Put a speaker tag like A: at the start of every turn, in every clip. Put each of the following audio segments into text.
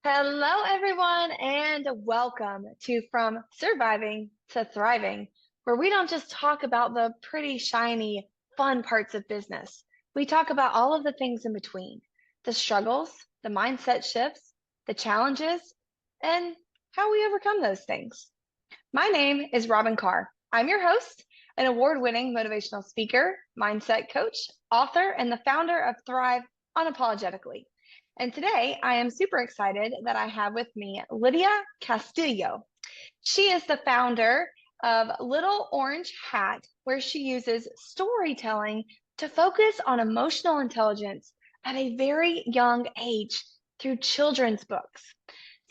A: Hello, everyone, and welcome to From Surviving to Thriving, where we don't just talk about the pretty, shiny, fun parts of business. We talk about all of the things in between, the struggles, the mindset shifts, the challenges, and how we overcome those things. My name is Robin Carr. I'm your host, an award-winning motivational speaker, mindset coach, author, and the founder of Thrive Unapologetically. And today I am super excited that I have with me Lydya Castillo. She is the founder of Little Orange Hat, where she uses storytelling to focus on emotional intelligence at a very young age through children's books.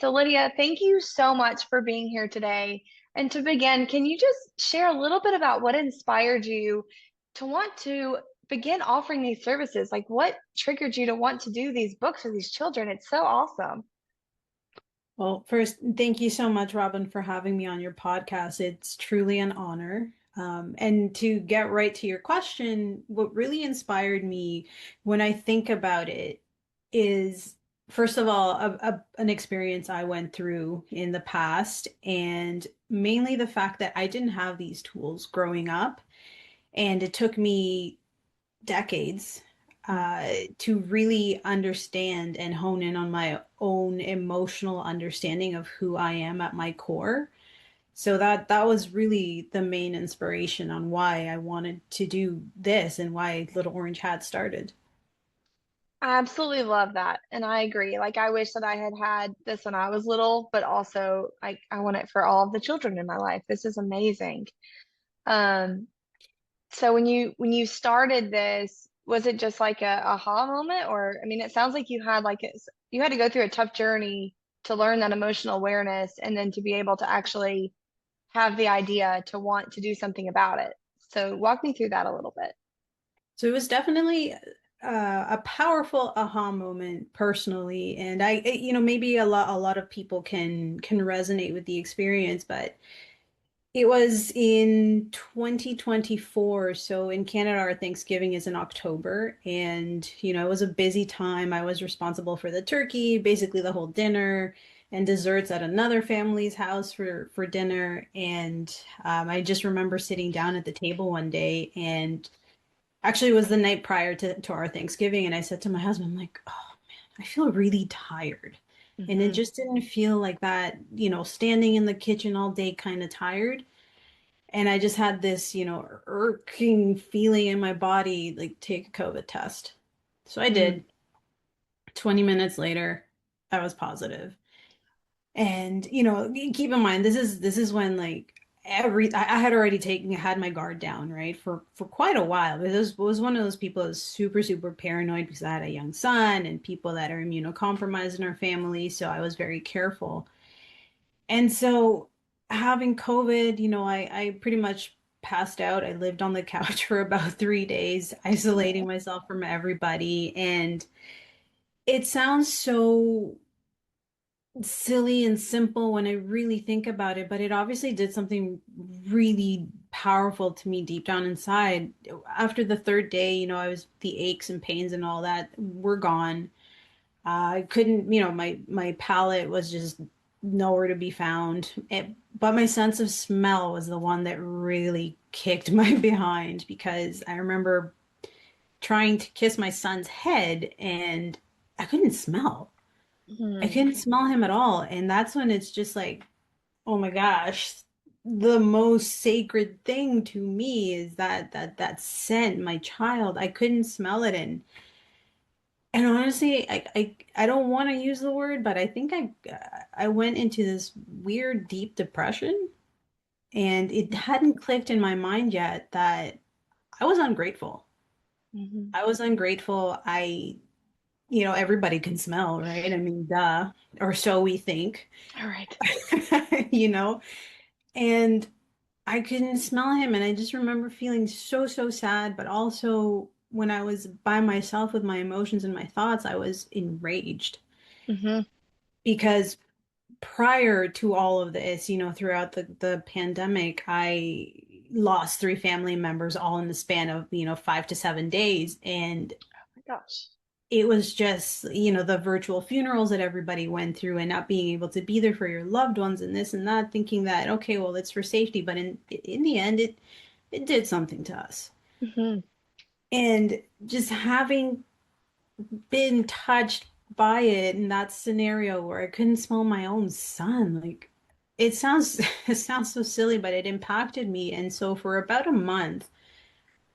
A: So, Lydya, thank you so much for being here today. And to begin, can you just share a little bit about what inspired you to want to begin offering these services? Like, what triggered you to want to do these books for these children? It's so awesome.
B: Well, first, thank you so much, Robin, for having me on your podcast. It's truly an honor. And to get right to your question, what really inspired me when I think about it is, first of all, an experience I went through in the past, and mainly the fact that I didn't have these tools growing up. And it took me decades to really understand and hone in on my own emotional understanding of who I am at my core. So that was really the main inspiration on why I wanted to do this and why Little Orange Hat started.
A: I absolutely love that. And I agree. Like, I wish that I had had this when I was little, but also I want it for all of the children in my life. This is amazing. Um, so when you started this, was it just like a aha moment? Or I mean, it sounds like you had you had to go through a tough journey to learn that emotional awareness and then to be able to actually have the idea to want to do something about it. So walk me through that a little bit.
B: So it was definitely a powerful aha moment personally, and maybe a lot of people can resonate with the experience, but it was in 2024. So in Canada, our Thanksgiving is in October. And, it was a busy time. I was responsible for the turkey, basically the whole dinner, and desserts at another family's house for dinner. And I just remember sitting down at the table one day, and actually it was the night prior to our Thanksgiving. And I said to my husband, I'm like, oh man, I feel really tired. And it
A: Hmm.
B: just didn't feel like that, standing in the kitchen all day kind of tired. And I just had this, irking feeling in my body, like take a COVID test. So I
A: Mm.
B: did. 20 minutes later, I was positive. And, keep in mind, this is when like I had already had my guard down, right? For quite a while. But this was one of those people that was super, super paranoid because I had a young son and people that are immunocompromised in our family. So I was very careful. And so having COVID, I pretty much passed out. I lived on the couch for about 3 days, isolating myself from everybody. And it sounds so silly and simple when I really think about it, but it obviously did something really powerful to me deep down inside. After the third day, the aches and pains and all that were gone. I couldn't, my palate was just nowhere to be found. But my sense of smell was the one that really kicked my behind because I remember trying to kiss my son's head and I couldn't smell. I
A: Hmm.
B: couldn't smell him at all. And that's when it's just like, oh my gosh, the most sacred thing to me is that scent, my child. I couldn't smell it and honestly, I don't want to use the word, but I think I went into this weird deep depression, and it hadn't clicked in my mind yet that I was ungrateful.
A: Hmm.
B: I was ungrateful. Everybody can smell, right? I mean, duh, or so we think,
A: All right.
B: you know, and I couldn't smell him, and I just remember feeling so, so sad, but also when I was by myself with my emotions and my thoughts, I was enraged
A: Hmm.
B: because prior to all of this, throughout the pandemic, I lost three family members all in the span of, 5 to 7 days. And
A: Oh my gosh.
B: it was just, you know, the virtual funerals that everybody went through and not being able to be there for your loved ones and this and that, thinking that, okay, well, it's for safety. But in the end, it did something to us.
A: Hmm.
B: And just having been touched by it in that scenario where I couldn't smell my own son, like it sounds it sounds so silly, but it impacted me. And so for about a month,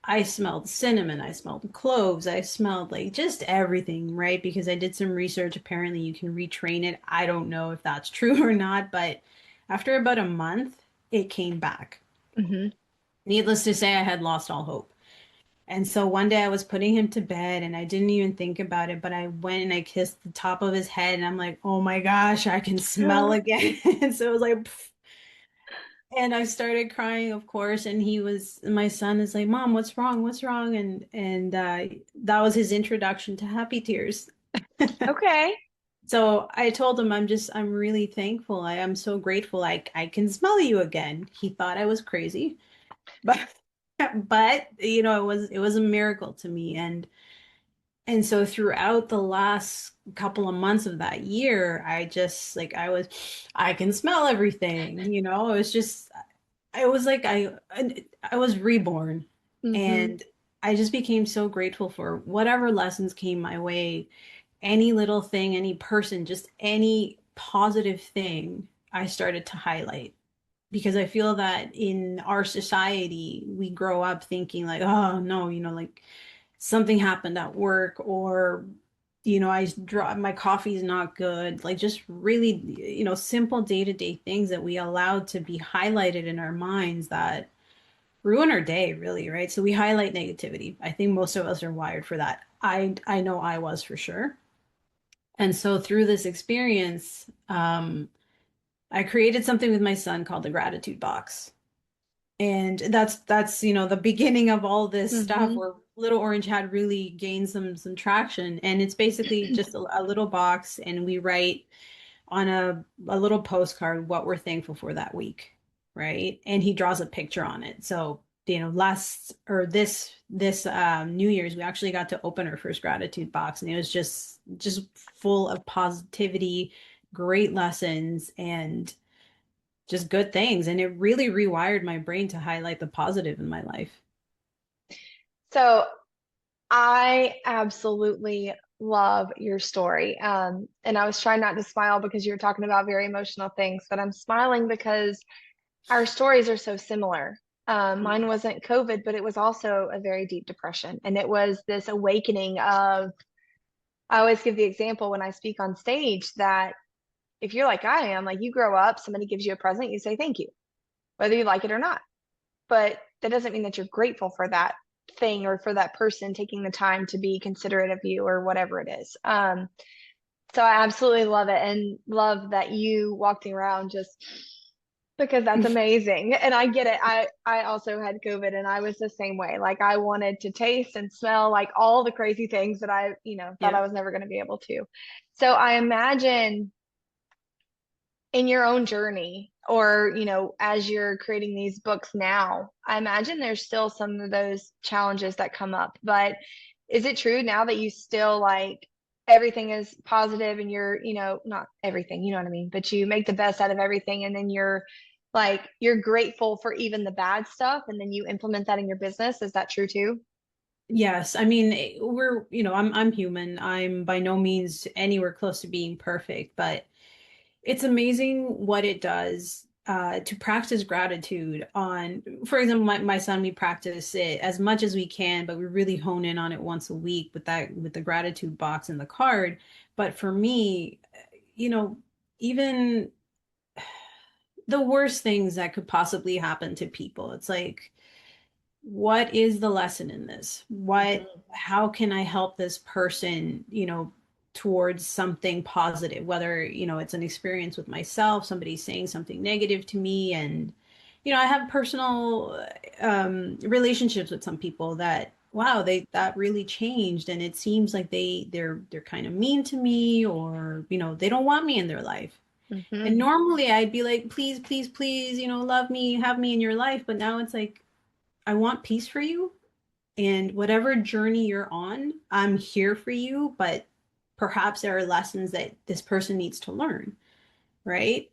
B: I smelled cinnamon, I smelled cloves, I smelled like just everything, right? Because I did some research. Apparently, you can retrain it. I don't know if that's true or not, but after about a month, it came back.
A: Hmm.
B: Needless to say, I had lost all hope. And so one day I was putting him to bed and I didn't even think about it, but I went and I kissed the top of his head and I'm like, oh my gosh, I can smell again. And so it was like, pff. And I started crying, of course, and my son is like, Mom, what's wrong? What's wrong? And that was his introduction to happy tears.
A: Okay.
B: So I told him, I'm really thankful. I am so grateful. I can smell you again. He thought I was crazy, but but you know, it was a miracle to me. And so throughout the last couple of months of that year, I just like I can smell everything, you know. It was just it was like I was reborn,
A: Hmm.
B: and I just became so grateful for whatever lessons came my way, any little thing, any person, just any positive thing I started to highlight. Because I feel that in our society, we grow up thinking like, oh no, you know, like something happened at work, or you know, I draw my coffee's not good, like just really, you know, simple day-to-day things that we allowed to be highlighted in our minds that ruin our day, really, right? So we highlight negativity. I think most of us are wired for that. I know I was for sure. And so through this experience, I created something with my son called the gratitude box. And that's you know the beginning of all this stuff
A: Hmm.
B: where Little Orange had really gained some traction. And it's basically just a little box, and we write on a little postcard what we're thankful for that week, right? And he draws a picture on it. So you know, last or this New Year's, we actually got to open our first gratitude box, and it was just full of positivity, great lessons, and just good things. And it really rewired my brain to highlight the positive in my life.
A: So I absolutely love your story. And I was trying not to smile because you were talking about very emotional things, but I'm smiling because our stories are so similar. Mine wasn't COVID, but it was also a very deep depression. And it was this awakening of, I always give the example when I speak on stage that if you're like I am, like you grow up, somebody gives you a present, you say thank you, whether you like it or not. But that doesn't mean that you're grateful for that thing or for that person taking the time to be considerate of you or whatever it is. So I absolutely love it and love that you walked around just because that's amazing. And I get it. I also had COVID and I was the same way. Like I wanted to taste and smell like all the crazy things that I, thought I
B: Yep.
A: was never going to be able to. So I imagine in your own journey or as you're creating these books now, I imagine there's still some of those challenges that come up, but is it true now that you still like everything is positive and you're not everything, you know what I mean, but you make the best out of everything and then you're grateful for even the bad stuff and then you implement that in your business? Is that true too?
B: Yes. I mean, we're, you know, I'm human. I'm by no means anywhere close to being perfect, but it's amazing what it does to practice gratitude on, for example, my son, we practice it as much as we can, but we really hone in on it once a week with the gratitude box and the card. But for me, you know, even the worst things that could possibly happen to people, it's like, what is the lesson in this?
A: Mhm.
B: How can I help this person, you know, towards something positive, whether, you know, it's an experience with myself, somebody saying something negative to me. And, you know, I have personal relationships with some people that, wow, that really changed. And it seems like they're kind of mean to me, or, you know, they don't want me in their life. And
A: Mhm.
B: normally I'd be like, please, please, please, you know, love me, have me in your life. But now it's like, I want peace for you. And whatever journey you're on, I'm here for you, but perhaps there are lessons that this person needs to learn, right?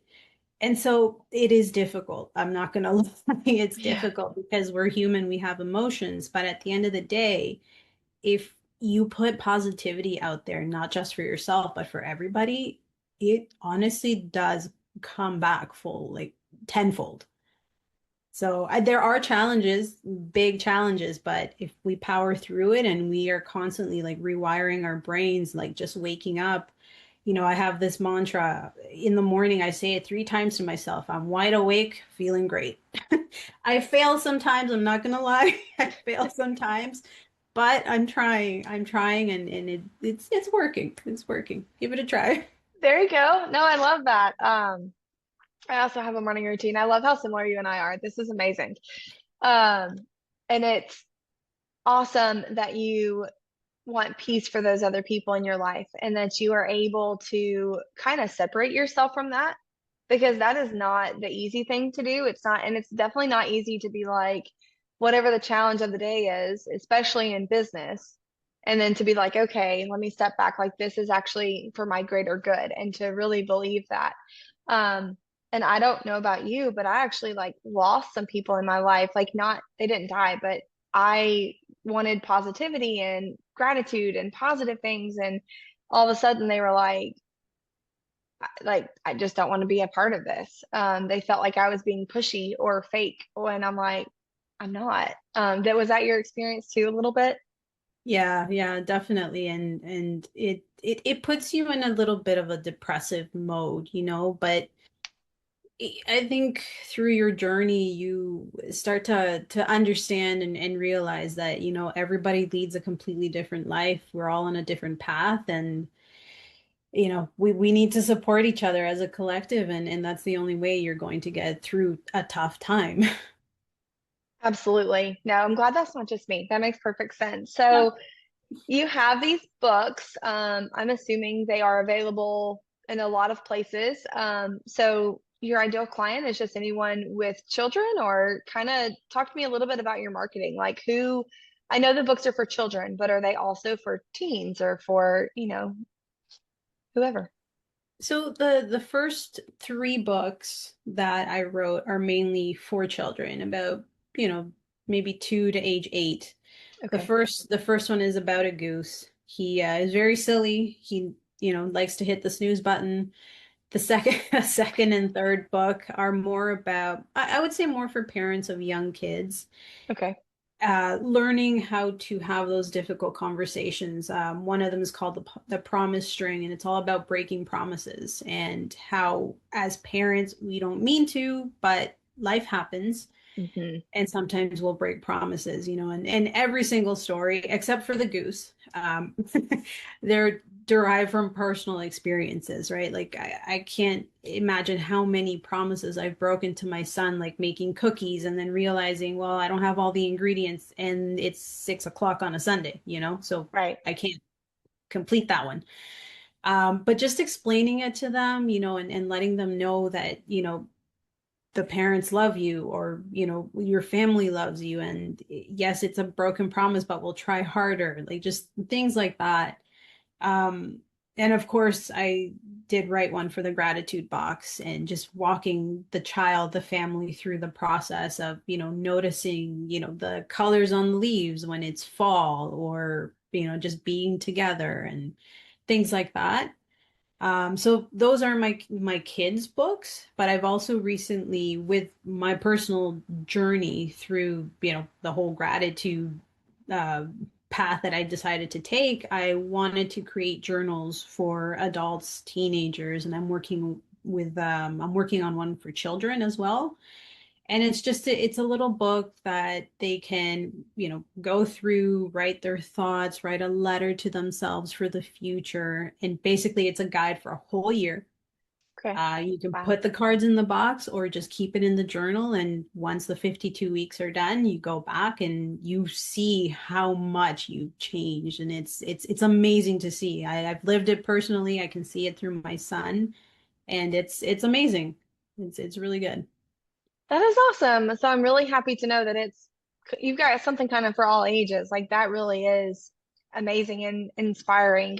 B: And so it is difficult. I'm not going to lie. It's
A: Yeah.
B: difficult because we're human, we have emotions. But at the end of the day, if you put positivity out there, not just for yourself, but for everybody, it honestly does come back full, like tenfold. So there are challenges, big challenges, but if we power through it and we are constantly like rewiring our brains, like just waking up, I have this mantra in the morning. I say it 3 times to myself. I'm wide awake, feeling great. I fail sometimes. I'm not gonna lie. I fail sometimes, but I'm trying. I'm trying, and it's working. It's working. Give it a try.
A: There you go. No, I love that. I also have a morning routine. I love how similar you and I are. This is amazing. Um, and it's awesome that you want peace for those other people in your life and that you are able to kind of separate yourself from that because that is not the easy thing to do. It's not, and it's definitely not easy to be like, whatever the challenge of the day is, especially in business. And then to be like, okay, let me step back. Like, this is actually for my greater good, and to really believe that. Um, and I don't know about you, but I actually like lost some people in my life. Like, not, they didn't die, but I wanted positivity and gratitude and positive things. And all of a sudden they were like I just don't want to be a part of this. They felt like I was being pushy or fake, and I'm like, I'm not. That was that your experience too, a little bit?
B: Yeah, yeah, definitely. And it puts you in a little bit of a depressive mode, but I think through your journey you start to understand and realize that, everybody leads a completely different life. We're all on a different path, and we need to support each other as a collective, and that's the only way you're going to get through a tough time.
A: Absolutely. No, I'm glad that's not just me. That makes perfect sense. So you have these books. I'm assuming they are available in a lot of places. So your ideal client is just anyone with children, or kind of talk to me a little bit about your marketing. Like, who, I know the books are for children, but are they also for teens or for, whoever?
B: So the first 3 books that I wrote are mainly for children, about, maybe 2 to age 8. The
A: Okay.
B: first the first one is about a goose. He is very silly. He, likes to hit the snooze button. The second the second and third book are more about, I would say, more for parents of young kids,
A: Okay.
B: learning how to have those difficult conversations. One of them is called the promise string, and it's all about breaking promises and how, as parents, we don't mean to, but life happens,
A: Hmm.
B: and sometimes we'll break promises, and every single story except for the goose, they're derived from personal experiences, right? Like I can't imagine how many promises I've broken to my son, like making cookies and then realizing, well, I don't have all the ingredients and it's 6 o'clock on a Sunday, so
A: Right.
B: I can't complete that one. But just explaining it to them, and letting them know that, the parents love you, or your family loves you, and yes, it's a broken promise, but we'll try harder, like just things like that. um and of course I did write one for the gratitude box, and just walking the family through the process of, noticing, the colors on the leaves when it's fall, or just being together and things like that. So those are my kids' books, but I've also recently, with my personal journey through, the whole gratitude uh, path that I decided to take, I wanted to create journals for adults, teenagers, and I'm working on one for children as well. And it's a little book that they can, go through, write their thoughts, write a letter to themselves for the future. And basically it's a guide for a whole year.
A: Okay.
B: You can
A: Wow.
B: put the cards in the box or just keep it in the journal. And once the 52 weeks are done, you go back and you see how much you've changed. And it's amazing to see. I've lived it personally. I can see it through my son, and it's amazing. It's really good.
A: That is awesome. So I'm really happy to know that it's you've got something kind of for all ages. Like that really is amazing and inspiring.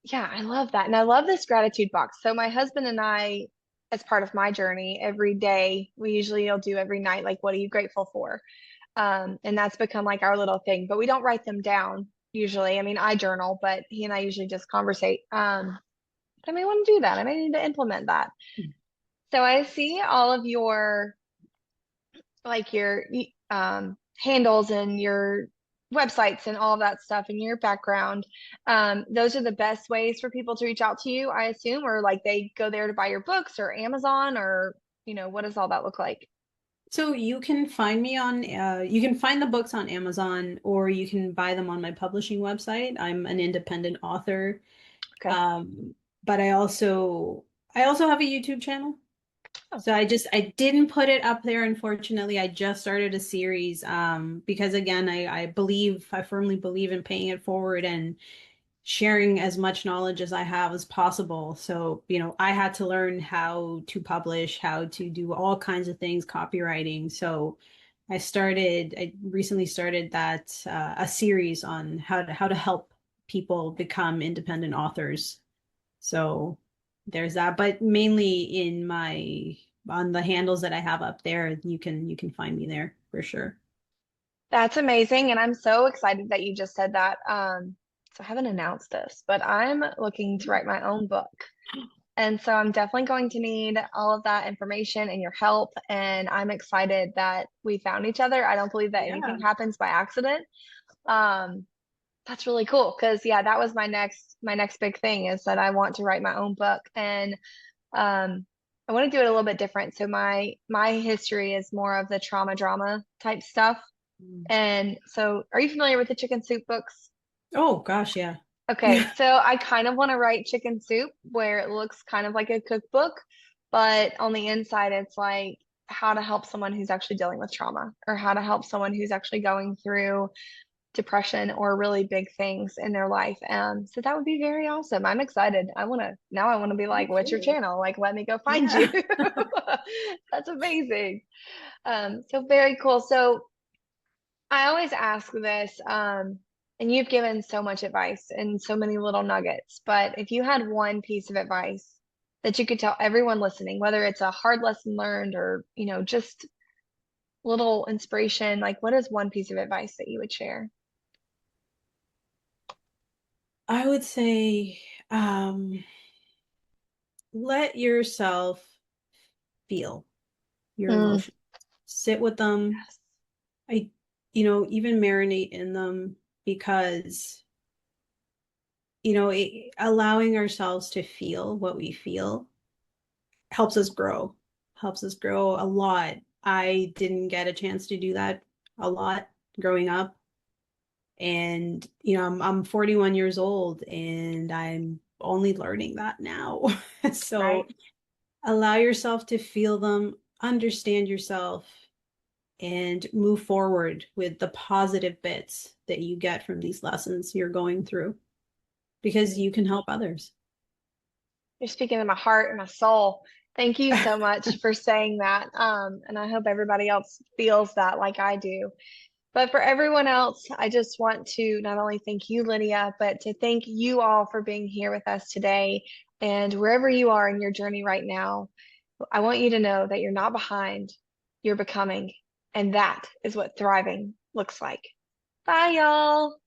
A: Yeah, I love that. And I love this gratitude box. So my husband and I, as part of my journey, every day, we usually will do every night, like, what are you grateful for? And that's become like our little thing, but we don't write them down usually. I mean, I journal, but he and I usually just conversate. I may want to do that. I may need to implement that. So I see all of your like your handles and your websites and all of that stuff and your background. Those are the best ways for people to reach out to you, I assume, or like they go there to buy your books or Amazon or, what does all that look like?
B: So you can find me on, you can find the books on Amazon or you can buy them on my publishing website. I'm an independent author.
A: Okay.
B: Um, but I also have a YouTube channel.
A: Oh,
B: So I didn't put it up there, unfortunately. I just started a series because again, I firmly believe in paying it forward and sharing as much knowledge as I have as possible. So, I had to learn how to publish, how to do all kinds of things, copywriting. So I recently started that a series on how to help people become independent authors. So there's that, but mainly on the handles that I have up there, you can find me there for sure.
A: that's amazing. And I'm so excited that you just said that. So I haven't announced this, but I'm looking to write my own book. And so I'm definitely going to need all of that information and your help. And I'm excited that we found each other. I don't believe that
B: Yeah.
A: anything happens by accident. Um, that's really cool because yeah, that was my next big thing is that I want to write my own book and I want to do it a little bit different. So my history is more of the trauma drama type stuff. And so are you familiar with the Chicken Soup books?
B: Oh gosh, yeah.
A: Okay, so I kind of want to write Chicken Soup where it looks kind of like a cookbook, but on the inside it's like how to help someone who's actually dealing with trauma or how to help someone who's actually going through depression or really big things in their life. So that would be very awesome. I'm excited. I want to be like, what's your
B: Okay.
A: channel? Like, let me go find you.
B: Yeah.
A: That's amazing. So very cool. So I always ask this, and you've given so much advice and so many little nuggets, but if you had one piece of advice that you could tell everyone listening, whether it's a hard lesson learned or, just little inspiration, like what is one piece of advice that you would share?
B: I would say, let yourself feel your
A: Mm,
B: emotions. Sit with them.
A: yes,
B: I, even marinate in them because, allowing ourselves to feel what we feel helps us grow, helps us grow a lot. I didn't get a chance to do that a lot growing up. And, I'm 41 years old and I'm only learning that now. So
A: right?
B: allow yourself to feel them, understand yourself, and move forward with the positive bits that you get from these lessons you're going through because you can help others.
A: You're speaking to my heart and my soul. Thank you so much for saying that. And I hope everybody else feels that like I do. But for everyone else, I just want to not only thank you, Lydia, but to thank you all for being here with us today. And wherever you are in your journey right now, I want you to know that you're not behind, you're becoming. And that is what thriving looks like. Bye, y'all.